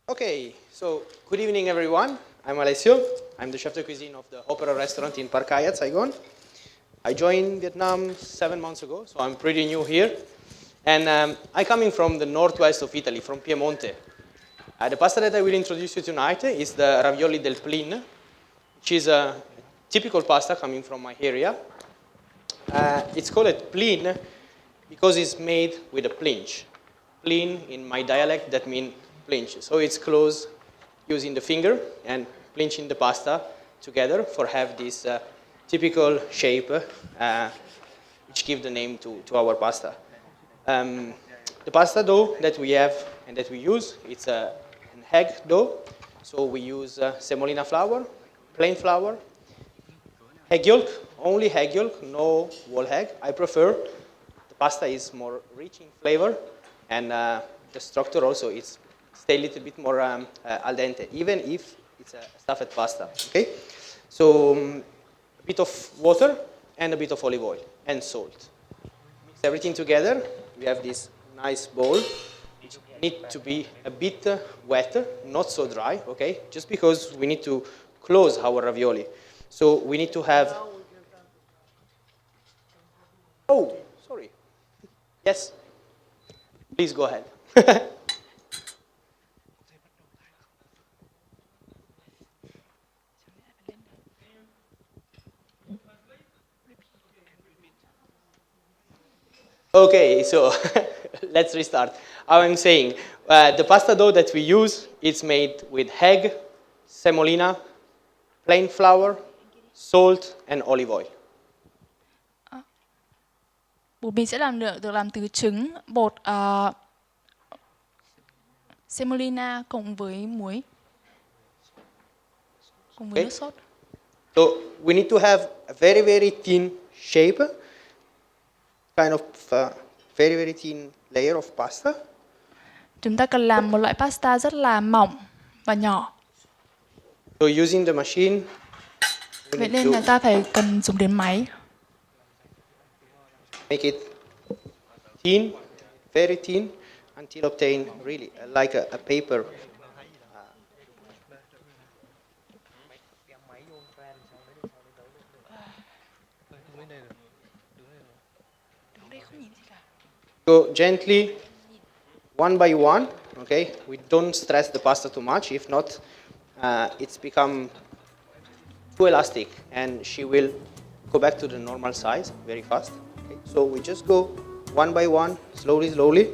Okay, so good evening, everyone. I'm Alessio. I'm the chef de cuisine of the Opera restaurant in Park Hyatt, Saigon. I joined Vietnam 7 months ago, so I'm pretty new here. And I'm coming from the northwest of Italy, from Piemonte. The pasta that I will introduce you tonight is the ravioli del plin, which is a typical pasta coming from my area. It's called plin because it's made with a plinch. Plin, in my dialect, that means plinch. So it's close using the finger and plinching the pasta together for have this typical shape which give the name to our pasta. The pasta dough that we have and that we use, it's an egg dough. So we use semolina flour, plain flour, egg yolk, only egg yolk, no whole egg. I prefer the pasta is more rich in flavor, and the structure also is stay a little bit more al dente, even if it's a stuffed pasta. Okay, so a bit of water and a bit of olive oil and salt. Mix everything together. We have this nice bowl, which need to be a bit wet, not so dry. Okay, just because we need to close our ravioli. So we need to have. Oh, sorry. Yes. Please go ahead. Okay, so let's restart. I'm saying the pasta dough that we use is made with egg, semolina, plain flour, salt, and olive oil. Bột mì sẽ được làm từ trứng, bột semolina cộng với muối, cùng với nước sốt. So we need to have a very, very thin shape, kind of very, very thin layer of pasta. Chúng ta cần làm một loại pasta rất là mỏng và nhỏ. So using the machine. Vậy nên là ta cần dùng đến máy. Make it thin, very thin, until obtain really like a paper. Go gently, one by one. Okay, we don't stress the pasta too much. If not, it's become too elastic, and she will go back to the normal size very fast. Okay, so we just go one by one, slowly, slowly.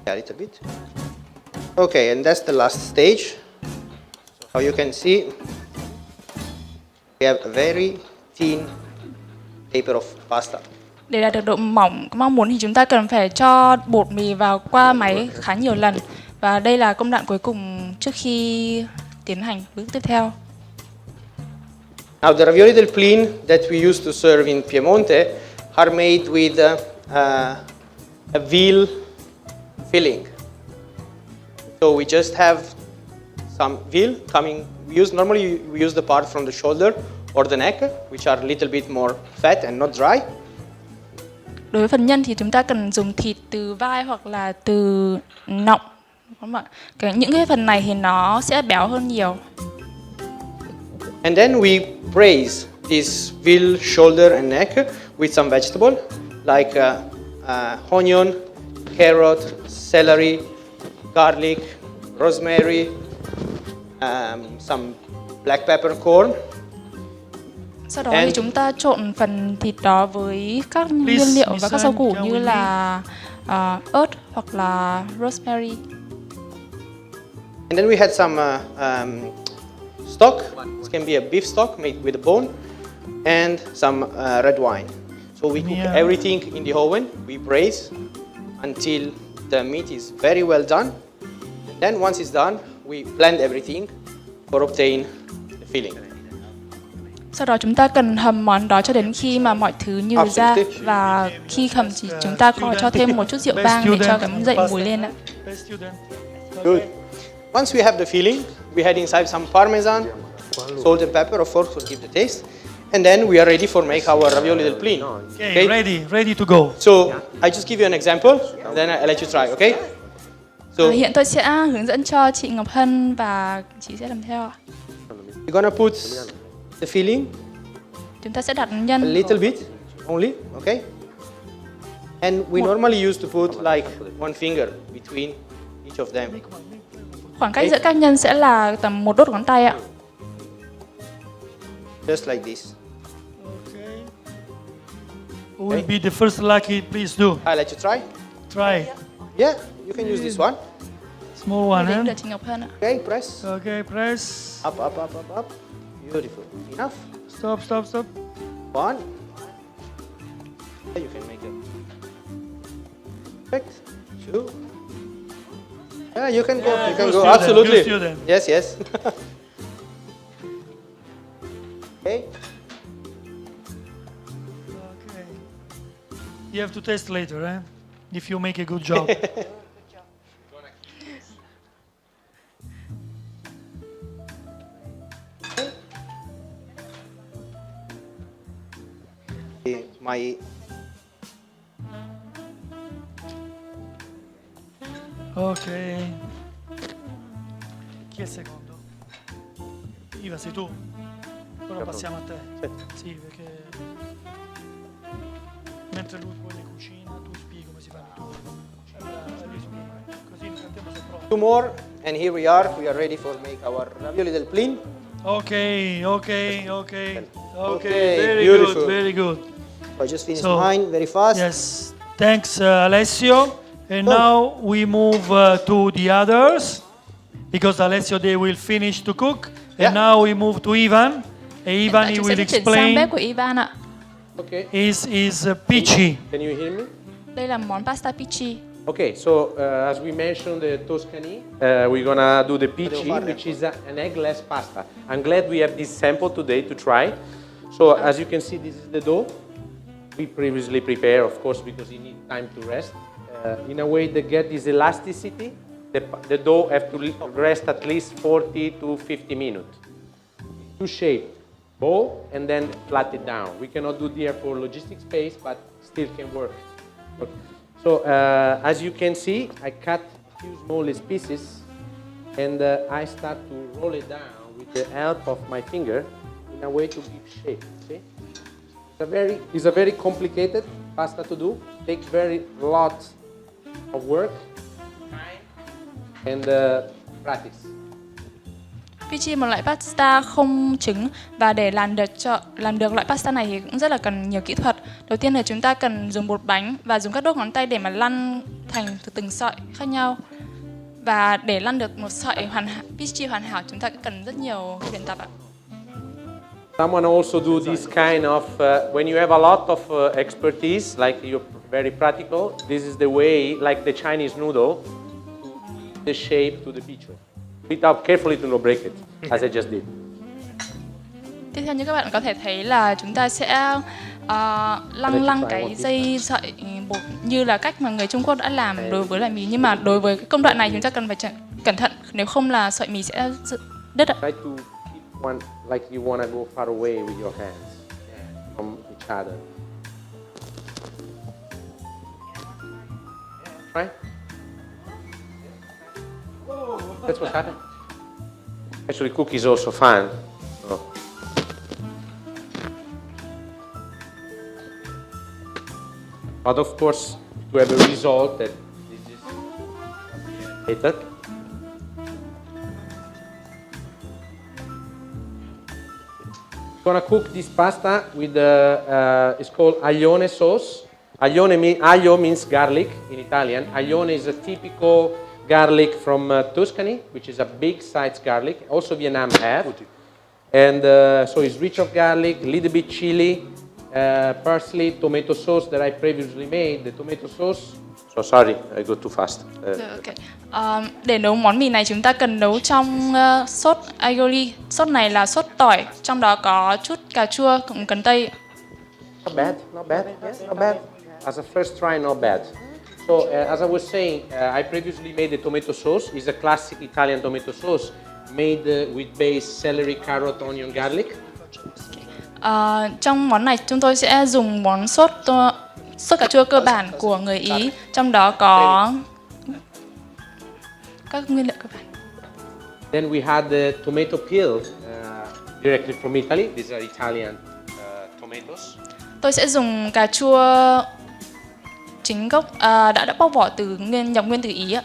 A little bit. Okay, and that's the last stage. So how you can see, we have a very thin paper of pasta. Để đạt được độ mỏng mong muốn thì chúng ta cần phải cho bột mì vào qua máy khá nhiều lần. Và đây là công đoạn cuối cùng trước khi tiến hành bước tiếp theo. Now the ravioli del plin that we used to serve in Piemonte are made with a veal filling. So we just have some veal coming. Normally we use the part from the shoulder or the neck, which are a little bit more fat and not dry. Đối với phần nhân thì chúng ta cần dùng thịt từ vai hoặc là từ nọng. Những cái phần này thì nó sẽ béo hơn nhiều. And then we braise this veal shoulder and neck with some vegetable like onion, carrot, celery, garlic, rosemary, some black peppercorn. Sau đó thì chúng ta trộn phần thịt đó với các nguyên liệu và các rau củ như là ớt hoặc là rosemary. And then we had some stock. It can be a beef stock made with a bone and some red wine. So we cook everything in the oven. We braise until the meat is very well done. And then once it's done, we blend everything for obtain the filling. Sau đó chúng ta cần hầm món đó cho đến khi mà mọi thứ nhừ ra, và khi hầm thì chúng ta có cho thêm một chút rượu vang để cho cái dậy mùi lên ạ. Good. Once we have the filling, we add inside some parmesan, salt and pepper, of course, to keep the taste. And then we are ready for make our ravioli del plin. Okay, ready to go. So I just give you an example, and then I let you try, okay? So Hiện tôi sẽ hướng dẫn cho chị Ngọc Hân và chị sẽ làm theo. we're gonna put the filling Chúng ta sẽ đặt a nhân little bit only, okay? And we normally used to put like one finger between each of them. khoảng cách giữa các nhân sẽ là tầm một đốt ngón tay ạ. Just like this. Okay. Who will be the first lucky? Please do. I'll let you try. Try. Yeah, you can use this one. Small one, Đến huh? được chị Ngọc Hân ạ. Okay, press. Okay, press. Up, up, up, up, up. Beautiful. Enough. Stop, stop, stop. One. You can make it. Perfect. Two. Yeah, you can go. Yeah, You can good go. student, Absolutely. good student. Yes, yes. Okay. Okay. You have to test later, eh? If you make a good job. My Ok. Chi è il secondo? Iva, sei tu? Ora passiamo a te. Sì, perché mentre lui poi le cucina, tu spieghi come si fa tu. Così nel frattempo sei pronto. two more, and here we are. We are ready for make our ravioli del plin. Ok, ok, ok. Ok, Okay, very beautiful. good, very good. So I just finished So, mine very fast. Yes, thanks Alessio. And Oh. now we move to the others because Alessio they will finish to cook. Yeah. And now we move to Ivan. And Ivan he Chúng sẽ will chuyển sang bếp explain của Ivan ạ. Okay. is peachy. Can you hear me? Đây là món pasta pici. Okay, so as we mentioned the Toscany, we're gonna do the pici, which is an eggless pasta. I'm glad we have this sample today to try. So as you can see, this is the dough. We previously prepared, of course, because you need time to rest. In a way that get this elasticity, the dough have to rest at least 40 to 50 minutes. To shape, bowl, and then flat it down. We cannot do there for logistic space, but still can work. Okay. So as you can see, I cut a few smallest pieces, and I start to roll it down with the help of my finger in a way to give shape. See? It's a very complicated pasta to do. Takes very lot of work, time, and practice. Pici một loại pasta không trứng và để làm được loại pasta này thì cũng rất là cần nhiều kỹ thuật. Đầu tiên là chúng ta cần dùng bột bánh và dùng các đốt ngón tay để mà lăn thành từng sợi khác nhau. Và để lăn được một sợi pici hoàn hảo chúng ta cần rất nhiều luyện tập ạ. Someone also do this kind of, when you have a lot of expertise, like you're very practical, this is the way, like the Chinese noodle, to give the shape to the picture. Without carefully to not break it, as I just did. Tiếp theo như các bạn có thể thấy là chúng ta sẽ lăng cái dây sợi bột như là cách mà người Trung Quốc đã làm đối với loại mì. Nhưng mà đối với cái công đoạn này chúng ta cần phải cẩn thận, nếu không là sợi mì sẽ đứt ạ. Try to keep one like you want to go far away with your hands from each other. Right? That's what happened. Actually, cooking is also fun. So. But of course, to have a result that this is later. Gonna cook this pasta with it's called aglione sauce. Aglio means garlic in Italian. Aglione is a typical garlic from Tuscany, which is a big sized garlic. Also Vietnam have. And so it's rich of garlic, a little bit chili, parsley, tomato sauce that I previously made. The tomato sauce. So sorry, I go too fast. Okay. Để nấu món mì này chúng ta cần nấu trong sốt aioli. Sốt này là sốt tỏi, trong đó có chút cà chua cùng cần tây. Not bad, not bad, yes, not bad. As a first try, not bad. So as I was saying, I previously made the tomato sauce. It's a classic Italian tomato sauce made with base celery, carrot, onion, garlic. Trong món này chúng tôi sẽ dùng món sốt cà chua cơ bản của người Ý, trong đó có các nguyên liệu cơ bản. Then we had the tomato peel directly from Italy. These are Italian tomatoes. Tôi sẽ dùng cà chua chính gốc đã bóc vỏ từ nhập nguyên từ Ý ạ.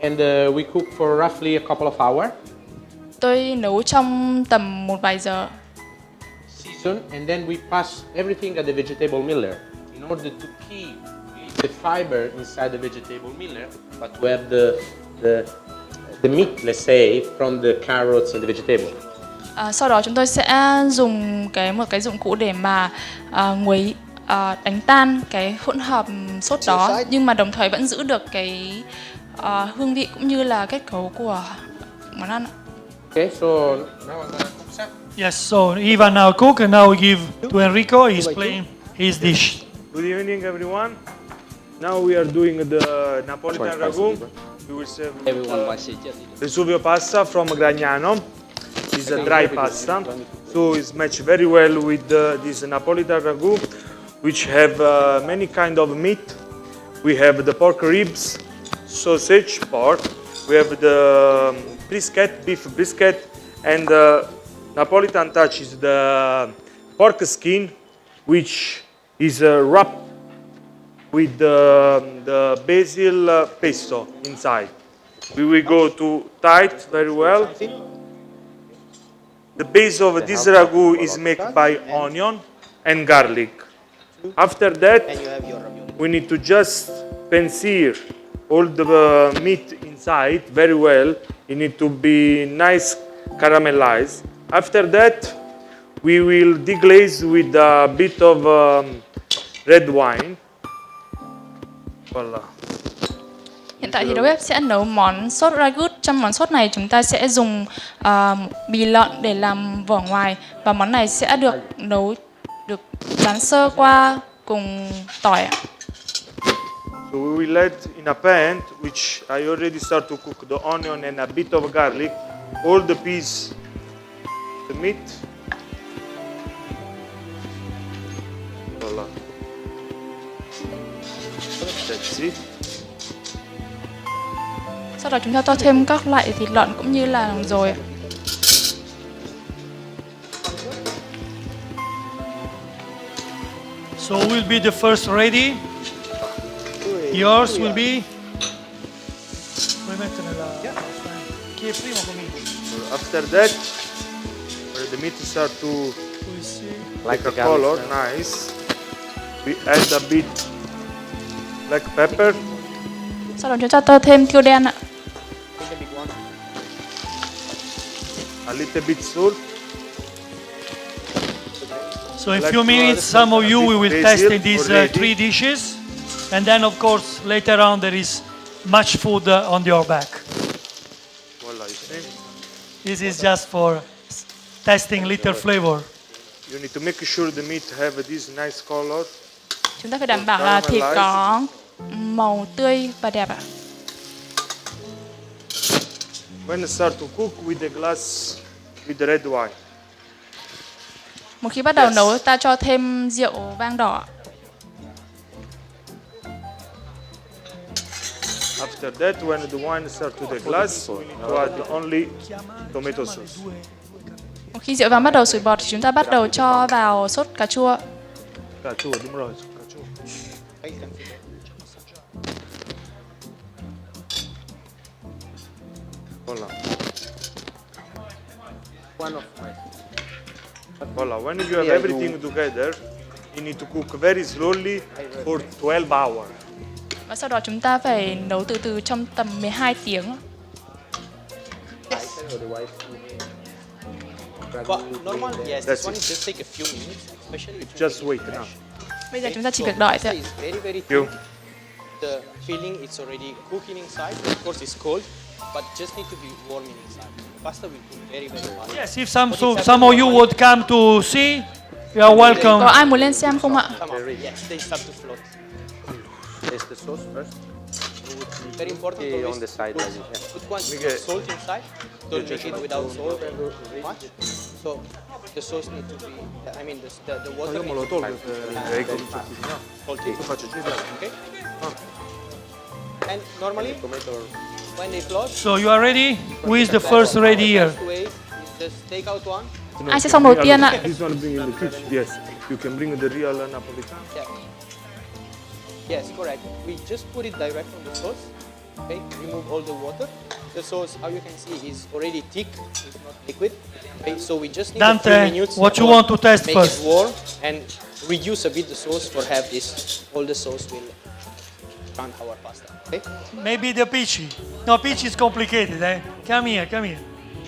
And we cook for roughly a couple of hours. Tôi nấu trong tầm một vài giờ. Season, and then we pass everything at the vegetable miller in order to keep the fiber inside the vegetable miller, but to have the meat, let's say, from the carrots and the vegetable. Sau đó chúng tôi sẽ dùng một cái dụng cụ để mà nguấy đánh tan cái hỗn hợp sốt đó, nhưng mà đồng thời vẫn giữ được cái hương vị cũng như là kết cấu của món ăn ạ. Okay, so now I'm gonna cook some. Yes, so Ivan now cook, and now we give to Enrico. He's playing his dish. Good evening, everyone. Now we are doing the Napolitan ragu. We will serve Vesuvio pasta from Gragnano. It's a dry pasta, so it's matched very well with this Napolitan ragu, which have many kind of meat. We have the pork ribs, sausage, pork. We have the brisket, beef brisket, and the Napolitan touch is the pork skin, which is wrapped with the basil pesto inside. We will go to tight very well. The base of this ragu is made by onion and garlic. After that, we need to just pan-sear all the meat inside very well. It needs to be nice caramelized. After that, we will deglaze with a bit of red wine. Voila. Hiện tại thì đầu bếp sẽ nấu món sốt ragut. Trong món sốt này chúng ta sẽ dùng bì lợn để làm vỏ ngoài, và món này sẽ được rán sơ qua cùng tỏi ạ. So we will add in a pan, which I already start to cook the onion and a bit of garlic, all the peas, the meat. Voila. That's it. Sau đó chúng ta cho thêm các loại thịt lợn cũng như là rồi. So will be the first ready. Yours will be. Puoi mettere la. Chi è primo comincia? After that, where the meat start to Puoi sì. like a color, nice. We add a bit black pepper, Sau đó chúng ta cho thêm tiêu đen ạ. a little bit salt. So in a few minutes, some of you we will test in these three dishes, and then of course later on there is much food on your back. Voila, you see? This is just for testing little flavor. You need to make sure the meat have this nice color. Chúng ta phải đảm bảo là thịt có màu tươi và đẹp ạ. When you start to cook with the glass with the red wine. Một khi bắt đầu nấu, ta cho thêm rượu vang đỏ. After that, when the wine starts to the glass, we need to add only tomato sauce. Một khi rượu vang bắt đầu sủi bọt thì chúng ta bắt đầu cho vào sốt cà chua. Cà chua, đúng rồi, cà chua. Voila. Voila. When you have everything together, you need to cook very slowly for 12 hours. Và sau đó chúng ta phải nấu từ từ trong tầm 12 tiếng. But normal, yes, this one is just take a few minutes, especially if Just wait now. Bây giờ chúng ta chỉ việc đợi thôi ạ. Pasta is very, very You. thin. The filling it's already cooking inside. Of course, it's cold, but just need to be warm inside. Pasta will cook very, very fast. Yes, if some of you would come to see, you are welcome. Có ai muốn lên xem không ạ? Come on, yes, they start to float. taste the sauce first. Very important Okay, always on the side put, like this, yeah. put quantity of salt inside. Don't make it without salt much. So the sauce needs to be, I mean the water Io me lo needs to tolgo se comincio a cucinare. salty. Lo faccio girare. Okay. And normally when they float, So you are ready? Who is the first ready here? best way is just take out one. Ai sẽ xong đầu tiên ạ. This one bring in the kitchen. Yes, you can bring the real Napolitan. Yeah. Yes, correct. We just put it direct on the sauce. Okay, remove all the water. The sauce, how you can see, is already thick. It's not liquid. Okay, so we just need a few Dante, minutes. what you more, want to test make first? it warm and reduce a bit the sauce for have this. All the sauce will run our pasta. Okay. Maybe the peachy. No, peachy is complicated, eh? Come here, come here.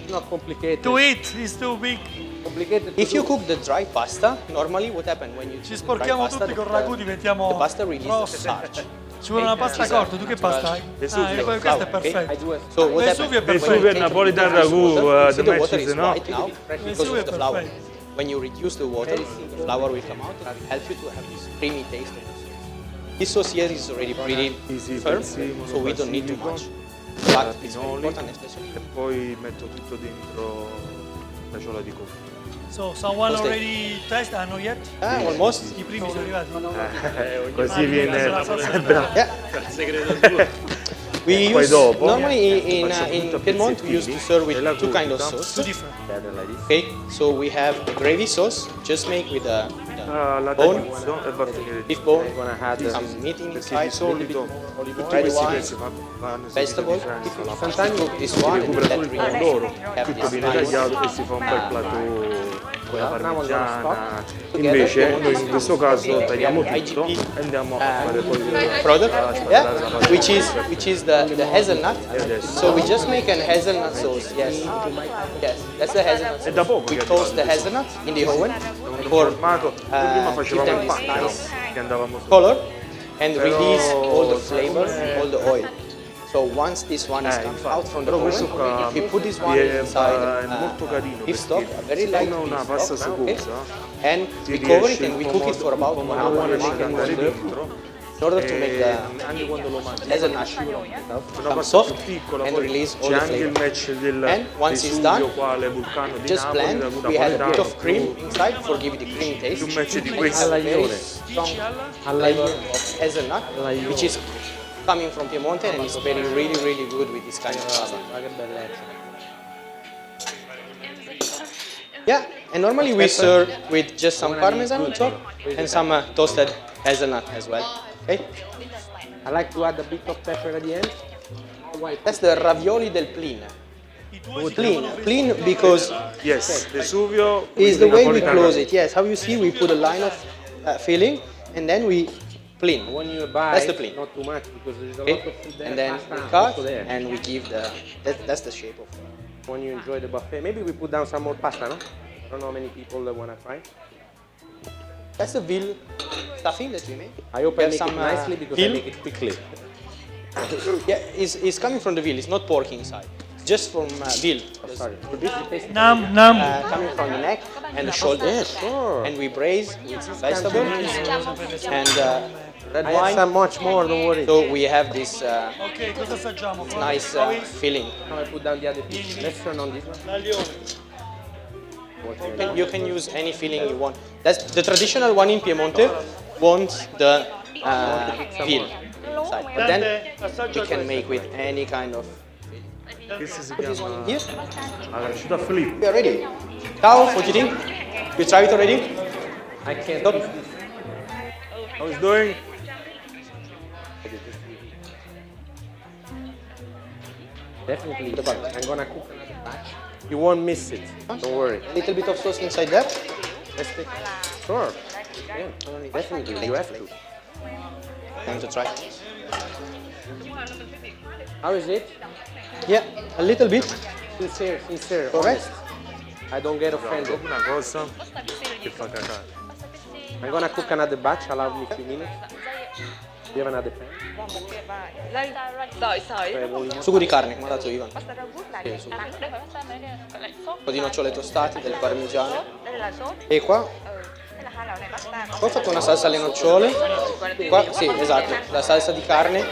It's not complicated. To eat is too big. Complicated to If you do. cook the dry pasta, normally what happens when you Ci cook the dry sporchiamo pasta, tutti col ragù, diventiamo the pasta releases the rossi. starch. Ci vuole una pasta corta, tu che pasta hai? Ah, e poi questo è perfetto. So what Vesuvio è happens? perfetto. Vesuvio e Napolitan ragu, the the water match is is enough. white now because Vesuvio of è the flour. perfetto. When you reduce the water, the flour will come out and will help you to have this creamy taste of the sauce. This sauce here is already pretty Easy, firm, prezzemolo, so we don't need too basilico, much. But it's very pinoli. important, especially. E poi metto tutto dentro la ciotola di coco. So, someone Cos'è? already test? Ah, not yet? Almost. I primi sono arrivati? Così viene Yeah. We poi use dopo normally in faccio tutto a Piedmont we used to serve with e la two kind of gutta. Two sauce. different. Okay, so we have the gravy sauce, just make with the la bone, tagliuzzo e va a finire beef bone, I'm gonna add some meat perché inside, di solito tutti red questi wine, pezzi vanno vegetable. serviti senza la pasta. Sometimes you cook this one and Recupera let tutto il really pomodoro, have tutto this viene nice tagliato e si fa un bel plateau con la Now I'm gonna parmigiana. stop. Invece noi in questo caso tagliamo tutto e IGP andiamo a fare poi product, yeah, which is the hazelnut. So we just make an hazelnut sauce. Yes, yes, that's the hazelnut. È da poco We che toast the hazelnut in the oven for formato. Noi prima give facevamo them il this pane, no? nice Che andavamo su. color and release all the flavor, all the oil. So once this one is come out from the Però questo oven, qua we put this one è inside molto carino beef stock, perché a very se light uno ha una beef pasta stock, okay? sugosa And ti we cover it riesce and we cook it for about 1 hour pomodoro and ad andare dentro in order to make e the anche quando lo mangi hazelnut una become pasta soft più piccola and poi release all c'è the anche il flavor. match del And once it's Vesuvio done, quale vulcano di Just Napoli, blend. ragù We add a bit napoletano, of cream inside for give it the creamy taste. più match di We questo. have a very strong flavor of hazelnut, which is coming from Piemonte and is very really good with this kind of pasta. Yeah, and normally we serve with just some parmesan on top and some toasted hazelnut as well. Okay, I like to add a bit of pepper at the end. that's the ravioli del plin. Plin because Yes, Vesuvio is the way we Napolitan close ragù. it. Yes, how you see we put a line of filling and then we plin. When you buy, That's the plin. not too much because there's a Okay, lot of food there. and then pasta we cut also there. and we give that's the shape of it. When you enjoy the buffet, maybe we put down some more pasta, no? I don't know how many people wanna try. That's the veal stuffing that we make. I hope We I have make it some, nicely because veal. I make it quickly. Yeah, it's coming from the veal. It's not pork inside. It's just from veal. Sorry. For this, it tastes Nam. Coming from the neck and the shoulder. sure. And we braise with vegetable and red I have wine. some much more, don't worry. So we have this Ok, cosa assaggiamo? nice feeling. Now I put down the other piece. Let's turn on this one. You can use any filling you want. That's the traditional one in Piemonte. Want the veal inside, but then you can make with any kind of. Questo si This one chiama here. aranciata flip. We are ready. Ciao, what do you think? You try it already? I can't Stop. eat this. How is doing? Definitely. I'm gonna cook another batch. You won't miss it. Don't worry. A little bit of sauce inside there. Let's take. Sure. Yeah, definitely. You have to. Time to try. How is it? Yeah, a little bit. Sincere. Correct. Honest. I don't get offended. Una cosa che fa cacare. I'm gonna cook another batch. Allow me a few minutes. Do you have another pan? Sugo di carne, come ha dato Ivan. Đây phải pasta mới đây, gọi là sốt. Un po' di nocciole tostate, del parmigiano. Đây là sốt. E qua Đây là hai Poi ho fatto una salsa alle nocciole. Qua, sì, esatto, la salsa di carne.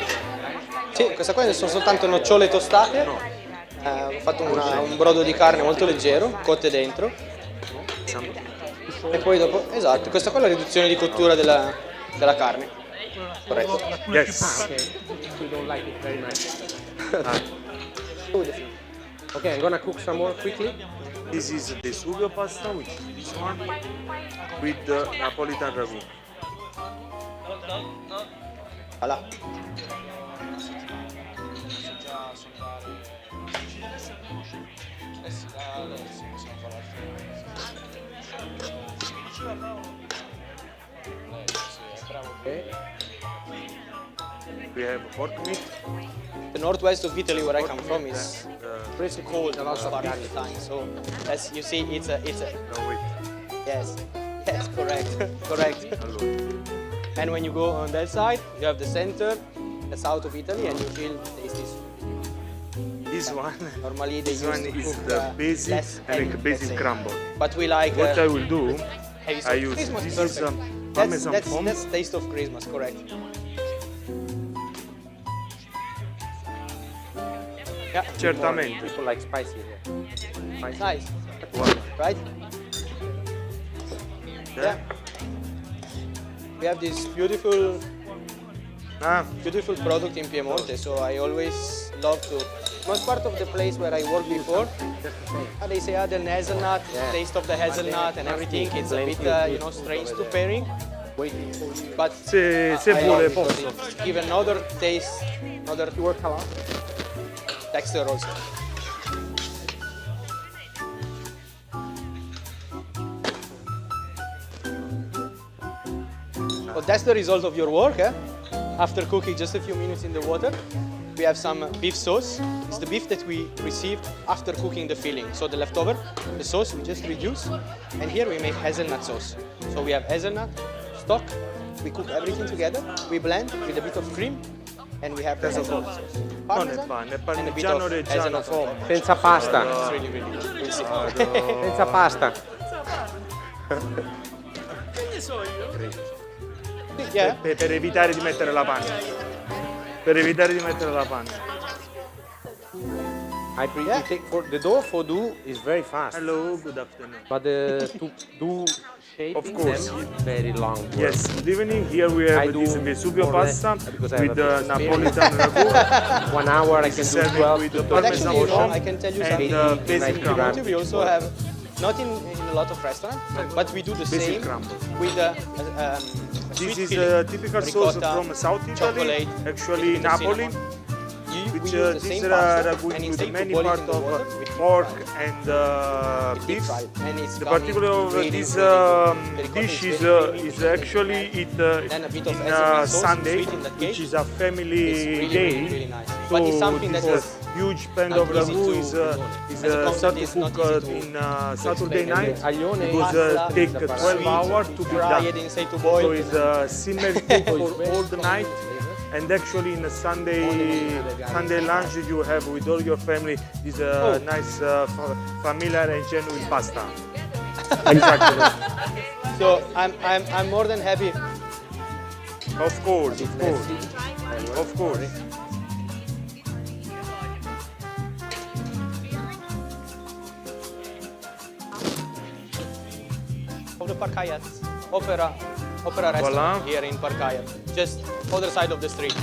Sì, questa qua sono soltanto nocciole tostate. Ho fatto un brodo di carne molto leggero, cotte dentro. E poi dopo, esatto, questa qua è la riduzione di cottura della carne. Corretto. Yes. We don't like it very much. Okay, I'm gonna cook some more quickly. This is the sugo pasta, which is this one, with the Napolitan ragu. Voilà. Okay. We have pork meat. The northwest of Italy, where I come from, is pretty cold most part of the time. So, as you see, it's a No, wait. yes, correct, correct. And when you go on that side, you have the center, the south of Italy, and you feel tasty. This one, Normally they this used one to is cook the basic less and heavy, the let's basic say. crumble. But we like. What I will do, heavy I sauce. use Christmas this is is perfect. Parmesan That's foam. taste of Christmas, correct? Yeah, Certamente. People like spicy here. nice, right? Yeah. We have this beautiful product in Piemonte, so I always love to. Most part of the place where I worked before, they say the hazelnut, taste of the hazelnut and everything. It's a bit, strange to pairing. But Se I love vuole it because posso. it give another taste, another texture also. So that's the result of your work, eh? After cooking just a few minutes in the water, we have some beef sauce. It's the beef that we received after cooking the filling. So the leftover, the sauce we just reduce, and here we make hazelnut sauce. So we have hazelnut, stock, we cook everything together, we blend with a bit of cream, and we have the hazelnut sauce. Non è Parmesan pane, è and a bit of parmigiano reggiano hazelnut foam. on top. Senza pasta. It's really, really good. We'll see. Senza pasta. Yeah. Per evitare di mettere la panna. Per evitare di mettere la panna. You take for the dough for do is very fast, Hello, good afternoon. but to do shaping Of course. them is very long. Work. Yes, good evening. Here we have I do this Vesuvio more or less pasta because I have with a the bit of Napolitan ragu 1 hour I can do serving 12 with to the 30 But parmesan actually, foam I can tell you and something. basic In crumble. We also have, not in a lot of restaurants, but we do the Basic same crumble. with a This sweet is filling. a typical sauce Ricotta, from South Italy, chocolate, actually with the Napoli, cinnamon. We which use the this same pasta, ragu and with instead many to boil it part in the water of with pork deep and fry. beef. And it's The coming particular of really, this really good. dish Ricotta very is creamy. actually it Then a bit of in hazelnut sauce, Sunday, sweet in that which case. is a family It's really, day. really, really nice. But it's something that this is huge pan not of easy ragu to- is as a concept, start to it's not cook easy to in Saturday explain. night. Aglione Because Pasta, take the 12 hours to be fry done. it inside to So boil. it's simmer cook for all the night. And actually, in a Sunday lunch, you have with all your family this nice, familiar and genuine pasta. Exactly. So I'm more than happy. Of course, of course, of course. Of the Parkayat Opera restaurant Voilà. here in Parkayat, just other side of the street.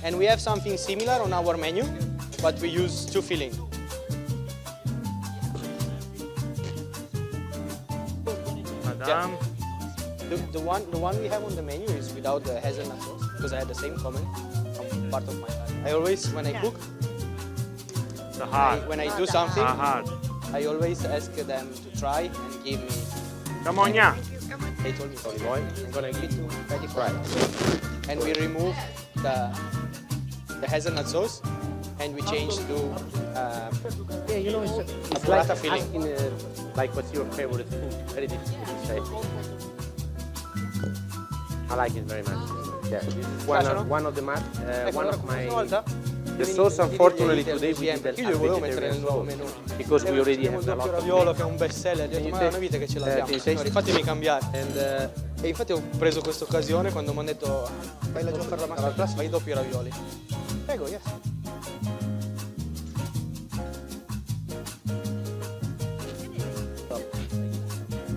And we have something similar on our menu, but we use two filling. Madame, The one we have on the menu is without the hazelnut sauce, because I had the same comment from part of my life. I always, when I cook, the heart, when I do something, the heart. I always ask them to try and give me. Come on, yeah. They told me olive oil. I'm gonna give it to fatty fry, and we remove the hazelnut sauce, and we change to Yeah, you know, it's like burrata filling. asking, like, what's your favorite food? Very difficult to say. I like it very much. Yeah, this is Piacciono? one of the one of my Una volta? The sauce, unfortunately, today we did Io li volevo mettere nel nuovo menù. because we already have a doppio lot of raviolo che è un best seller, ho detto, ma è una vita che ce l'abbiamo, you signori, taste? fatemi cambiare. E infatti ho preso questa occasione quando mi hanno detto vai laggiù a fare la masterclass, fai i doppi ravioli. Prego, yes.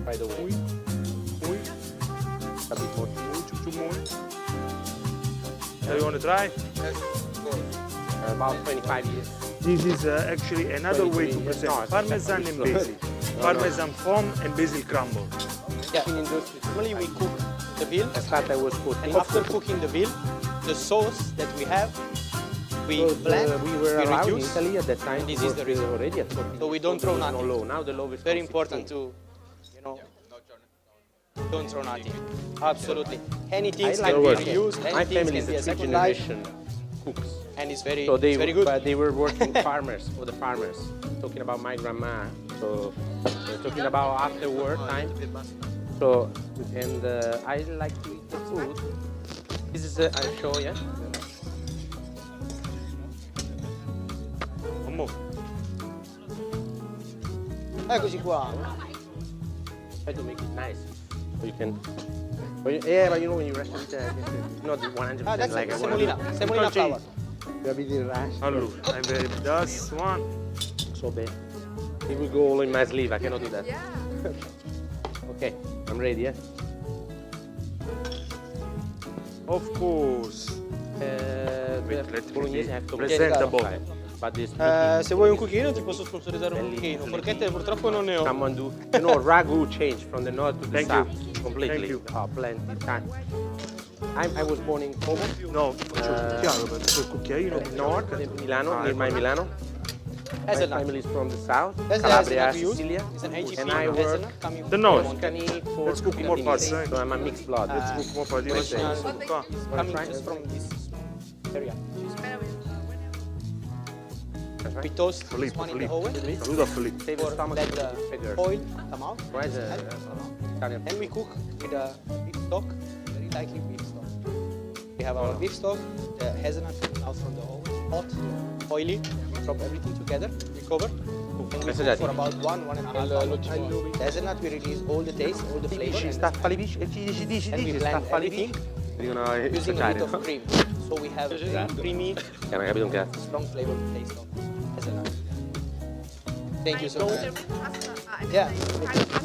By the way, Muy, a bit more. muy. Do you want to try? About 25 years. This is actually another way to 23 years. present No, it's parmesan and definitely basil. Parmesan foam and basil crumble. Yeah. Normally we cook the veal, I thought I was cooking. and after cooking the veal, the sauce that we have, we Because, blend, we were allowed in reduce. Italy at that time. and this to is the work, reason. already at 14. So we don't throw No nothing. low. Now the low is Very from important 16. to, don't throw nothing. Absolutely. Anything I can like be working. reused, My anything family can is be a a three second life, generation cooks. and it's very, So they, it's very good. But they were working farmers for the farmers. Talking about my grandma. So we're talking about after work time. So and I like to eat the food. This is I show you. One more. Eccoci qua. Try to make it nice. So you can. Yeah, but you know when you rest it, it's not 100% Ah, that's like I want. semolina, semolina flour. Allora, I very that's one. So bad. It will go all in my sleeve. I cannot do that. Okay, I'm ready. Yeah. Of course. The let me bolognese be have to presentable. But this. Se vuoi un cucchiaino ti posso sponsorizzare un cucchiaino, forchette purtroppo non ne ho. Someone do. You know, ragu changed from the north to the Thank you. south completely. Thank you. Oh, plenty time. I was born in Como, No, faccio il chiaro perché quel cucchiaino. north, Milano, near my Milano. My Hazelnut. family is from the south, That's the Calabria, hazelnut we use. Sicilia. It's an AGP And I work hazelnut coming The from north. Montana. Tuscany for Let's cook more parts, eh? So I'm a mixed blood. Let's cook more parts. Original. Qua. Coming just from this area. That's right. We toast this Filippo, one in the Filippo. oven Saluto a Filippo. Save the for stomach let for the figures. oil come out. Why is Italian? Then we cook with a beef stock, very likely beef stock. We have our beef stock, the hazelnut coming out from the oven, hot, oily. We drop everything together, we cover, and we cook for about 1.5 hours. The hazelnut we release all the taste, all the flavor, Dici, and staffa le bici, dici, we blend everything Dicono using a bit of cream. So we have a very creamy, Che non hai capito un cazzo. strong flavor taste of hazelnut. Thank you so much. Yeah.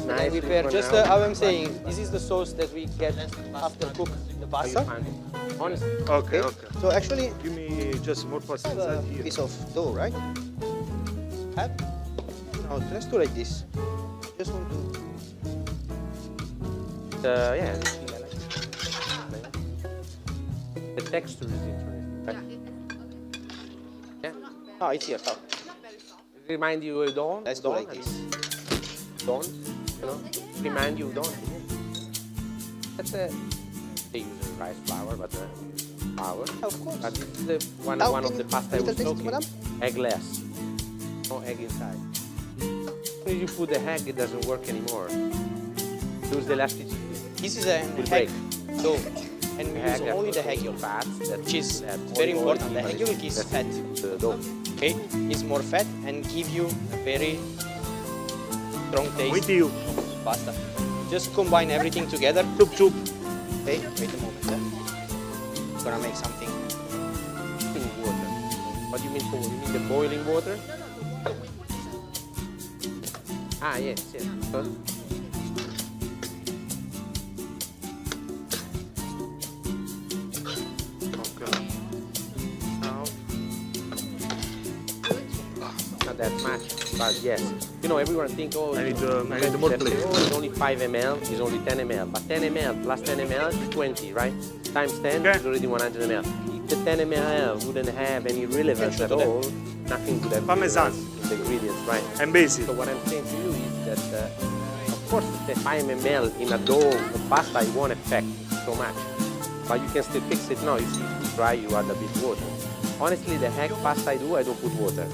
Nice. We prepare just how I'm saying. This is the sauce that we get after cook the pasta. Honestly. Okay, okay. So actually, Give me just more parts have a inside here. piece of dough, right? Have? No, let's do like this. Just want to. Yeah. The texture is interesting. Right? Yeah. No, it's here. Stop. Remind you of Dawn. Let's do like this. Dawn. You know. Remind you of Dawn. That's a. They use rice flour, but flour. Of course. But this is the one Now, of can the you- pasta I little was taste, talking. madam? Eggless. No egg inside. When you put the egg, it doesn't work anymore. Lose the elasticity. This is an Will egg break. dough, and we use Egg only the has egg yolk, fats that which is that very olive oil important. The even egg yolk is that's fat. The dough. Okay, it's more fat and give you a very strong taste With you. of pasta. Just combine everything together. Chup chup. Okay, wait a moment. I'm gonna make something. In water. What do you mean for water? You mean the boiling water? Ah, yes, yes. So, Okay. Now, not that much, but yes. You know, everyone think, oh, I need more chef plate. say, oh, it's only 5 ml, it's only 10 ml. But 10 ml plus 10 ml is 20, right? Times 10 Okay. is already 100 ml. If the 10 ml wouldn't have any relevance at all, nothing would have Parmesan. in the ingredients, right? and basil. So what I'm saying to you is that, of course, the 5 ml in a dough of pasta, it won't affect so much. But you can still fix it. No, if it's too dry, you add a bit water. Honestly, the egg pasta I do, I don't put water.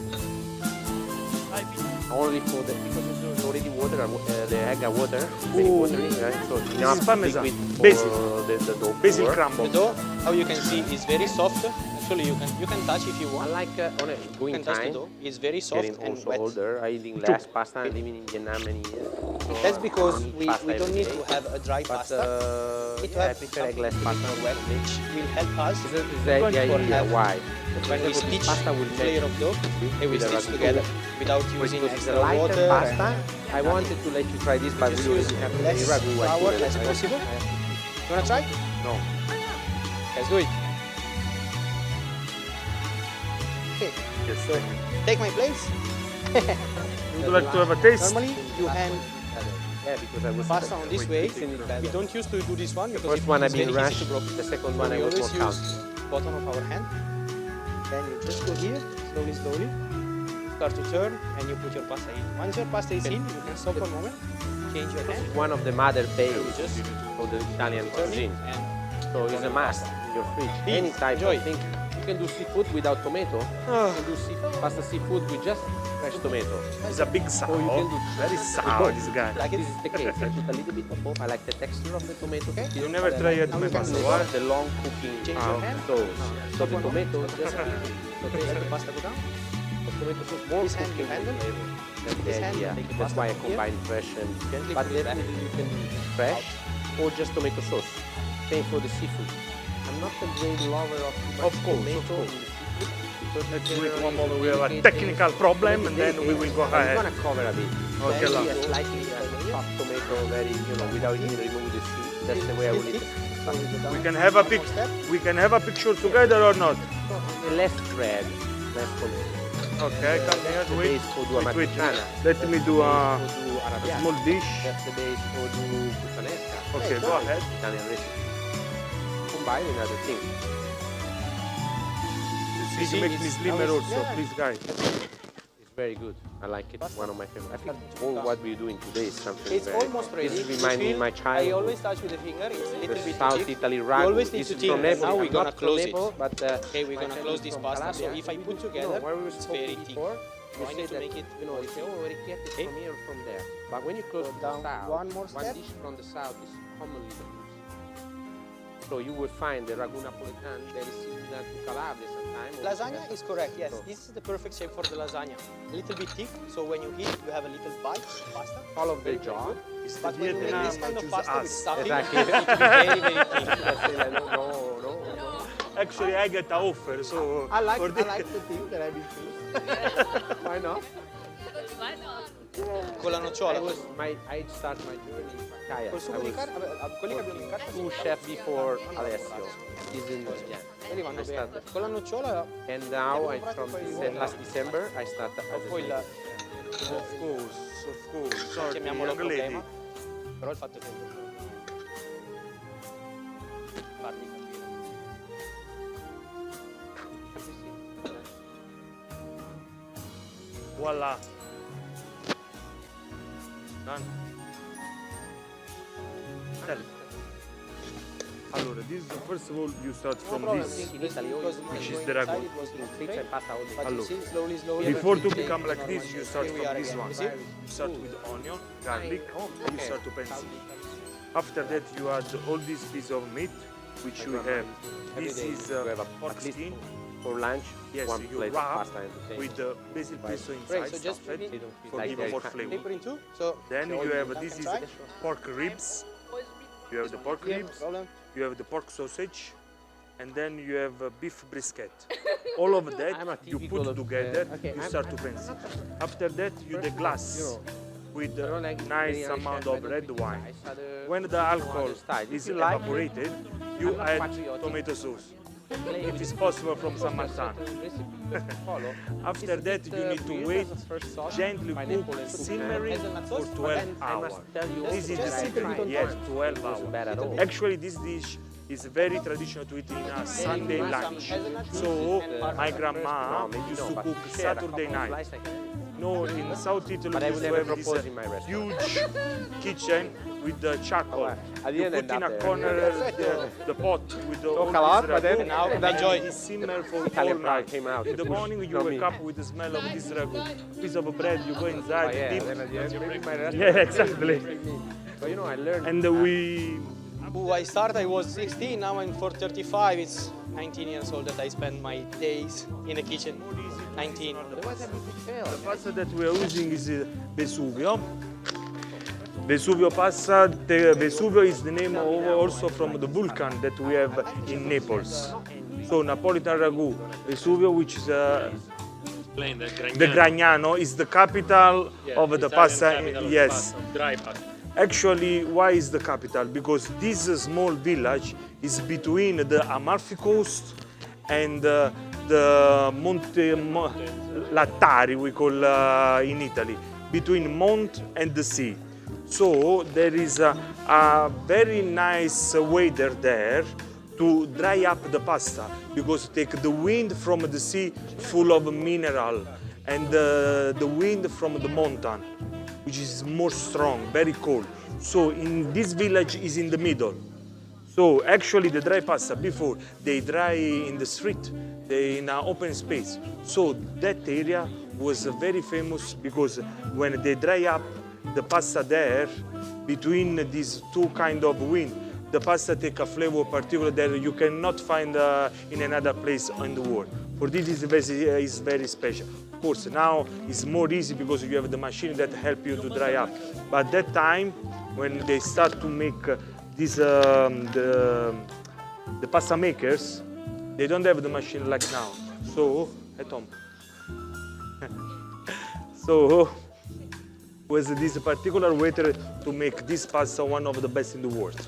Only for the, because it's already water, the egg are water, very watery, right? So enough Parmesan. liquid for Basil. the dough. Basil to work. crumble. The dough, how you can see, is very soft. Actually, you can touch if you I want. like on a You going can touch the time. dough. It's very soft Getting and also wet. older, I eating less pasta. I'm living in Vietnam many years. So That's I because eat we pasta don't every need day. to have a dry But pasta. We need to yeah, I have prefer something eggless a bit pasta. more wet, which will help us This is the idea have- why. when we Because stitch pasta will the layer of dough. They will with the stitch ragu. together without using Because it's a extra lighter water. pasta. and I wanted to let you try this, but just we use already have less the ragu. I flour put it. as possible. You wanna try? No. Let's do it. Okay. So take my place. Would you like to have a taste? Normally you hand Yeah, because I was pasta on this way. mixing it better. We don't used to do this one because First one I've it's been very easy rushed. to broke. The second So one I we was always more use calm. bottom of our hand. Then you just go here, slowly, slowly. Start to turn and you put your pasta in. Once your pasta is in, you can stop for a moment, change your hand, One of the mother base just of the Italian turn it cuisine. and So it's a must in your fridge. Please, Any type enjoy. of thing. You can do seafood without tomato. You can do pasta seafood with just fresh tomato. He's a big sour. you can do Very sour, this guy. like This it. is the case. I put a little bit of both. I like the texture of the tomato. You never try yet my pasta, what? The long cooking Change your hand. sauce. So the tomato just Let the pasta go down. the tomato sauce more This hand you cooking handle. flavor. That's the This hand you idea. take the That's pasta why I from here. combine fresh and Gently but put it back. definitely you can do fresh or just tomato sauce. Same for the seafood. I'm not a great lover of too much Of course, of tomato course. in the seafood. Let's wait one moment. We have a technical problem and then we will go I'm ahead. gonna cover a bit. Okay, Maybe love. a slightly chopped tomato, very without even removing the seed. That's the way I will eat it. We can have a we can have a picture together or not? Less bread, less tomato. Okay, come here. The Wait, base for do wait. amatriciana. Let me do a For do arrabbiata. small dish. That's the base for do puttanesca. Okay, go ahead. Italian recipe. Combine with other things. This makes me slimmer also, please guys. It's very good. I like it. One of my favorite. I think all what we're doing today is something It's very. almost ready. This You reminds me feel- of my I childhood. always touch with the finger. It's a little The bit South thick. Italy You ragu. always need This to is think, from Naples. now we're I'm gonna not from close it. Naples, but Okay, we're my gonna family close is this from pasta. So Calabria. if I put No, together, where we it's spoke very thick. before, So we I say need to that, make it they say, oh, orecchiette Okay. from here or from there. But when you close to the down south, one more step. dish from the south is commonly used. So you will find the ragu napoletano very similar to Calabria sometimes. or Lasagna viceversa. is correct, yes. So This is the perfect shape for the lasagna. A little bit thick, so when you eat, you have a little bite of pasta. all of the Very, very jar. good. It's the But when you make Vietnam this kind of choose pasta with us. stuffing, Exactly. it needs to be very, very thick. Let's say like, no. Actually, I get an offer, so I like for this- to think that I've been Why not? Con la nocciola. I started my journey in Pacaya. Col sugo di carne, quelli che abbiamo in carta Two chefs before Alessio. He's in quelli vanno I bene. started. Con la nocciola, And now last December I started as a poi il, vegan. Of course. Sorry, chiamiamolo young lady. problema, però il fatto è che farli capire. Voila. Done. Tell. Allora, this first of all you start from this. In Italy, Which is the ragu. pizza and pasta all the time. But you see, slowly, slowly. Before to everything become changes like this, normally. you start Here we from are this again. one. You see? You start with onion, garlic, you Okay. start to pencil. After that, you add all this piece of meat, which you have. This is You have pork at least skin. for lunch, Yes, one you plate of wrap pasta and the with the basil pesto Right, inside, so just stuffed, maybe for like even they more can- flavor. paper in two. So Then you have this is try. pork ribs. You have the pork here, no ribs. problem. You have the pork sausage, and then you have beef brisket. All of I'm a that you typical put of, together, okay, you I'm- start to pencil. After that, you the glass with You know, a like nice Italian amount chef, I of don't red think wine. it's nice, other- When the alcohol style. If is you like it, evaporated, you I'm not add patriotic. tomato sauce. Play If with it's possible from San Marzano. certain recipe just to follow. After It's a that, bit, you need to weird wait, as a first sauce, gently pineapple cook, and simmering hazelnut for sauce, but 12 then I hours. must tell you This also is that I the secret, tried yes, once. 12 It wasn't bad at hours. all. Actually, this dish is very traditional to eat in a Sunday lunch. So, my grandma used to cook Saturday night. No, in South Italy, But I we would used to never have this propose in my restaurant. huge kitchen with the charcoal. I You didn't put end in up a there. corner the pot with the all a lot, this but then ragu, now and enjoy. it simmer for Italian all pride night. came out. In the to push morning, you from wake me. up with the smell of this ragu. Piece of bread, you go inside, Oh, yeah, dip. then at the end, maybe my restaurant. Yeah, exactly. But you know, I learned. And we I started, I was 16, now I'm 35. It's 19 years old that I spend my days in the kitchen. 19. The pasta that we are using is Vesuvio. Vesuvio pasta. Vesuvio is the name also from the volcano that we have in Naples. So Napolitan ragu, Vesuvio, which is the Gragnano, is the capital of the pasta. Yes. Dry pasta. Actually, why is the capital? Because this small village is between the Amalfi Coast and the Monte Lattari, we call in Italy, between Mont and the sea. So there is a very nice weather there to dry up the pasta, because take the wind from the sea full of mineral and the wind from the mountain, which is more strong, very cold. So in this village is in the middle. So actually the dry pasta before they dry in the street, they in an open space. So that area was very famous because when they dry up the pasta there, between these two kind of wind, the pasta take a flavor particular that you cannot find in another place in the world. For this is very special. Of course, now it's more easy because you have the machine that help you to dry up. But that time, when they start to make this, the pasta makers, they don't have the machine like now. So, at home. So, was this particular way to make this pasta one of the best in the world.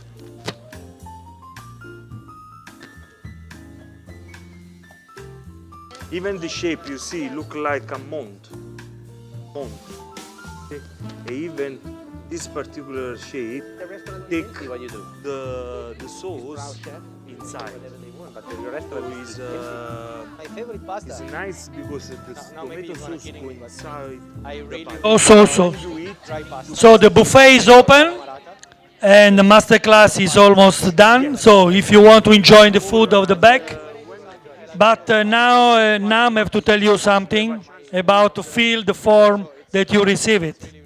Even the shape you see look like a mont. Okay? Even this particular shape take the sauce inside. My favorite pasta. It's nice because the tomato sauce go inside. I really So dry pasta. So the buffet is open and the masterclass is almost done. So if you want to enjoy the food of the back, but now I have to tell you something about to feel the form that you receive it.